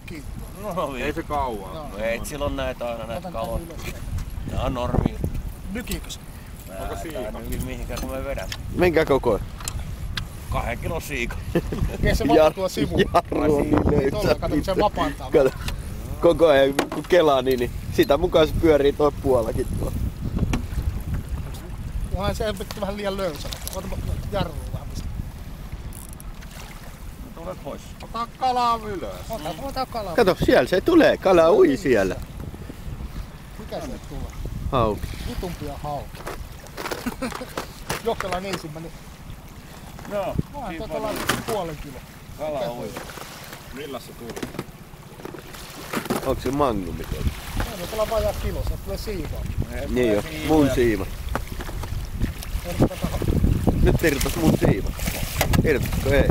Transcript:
kiinni. No Ei se kauan. No. Ei silloin näitä aina näitä Otan kaloja. tän ylös. Nää on normi. Nykiikö se? Onko siika? Mihinkä kun me vedän? Minkä koko? 2 kilon siika. Ei se vapaa tuo sivu. Jarru on niin Tuolla kato, kun se vapaantaa. Kato, koko ajan kun kelaa niin sitä mukaan se pyörii toi puolellakin tuo. Onhan se vähän liian löysä. Ota jarruun vähän pistä. Tule pois. Ota kalaa ylös. Ota kalaa. Kato, siellä se tulee. Kala ui siellä. Mikä se tulee? Hauki. Vitumpia hauki. Jokkelan ensimmäinen. No, Onhan tuota laitettu puolen kilo. kala ui. Millä se tuli? Onko se magnumi tuolla? Aina tuolla vajaa kilo, se tulee siivaa. Niin jo, mun siima. Nyt irtos mun siima. Irtosko ei?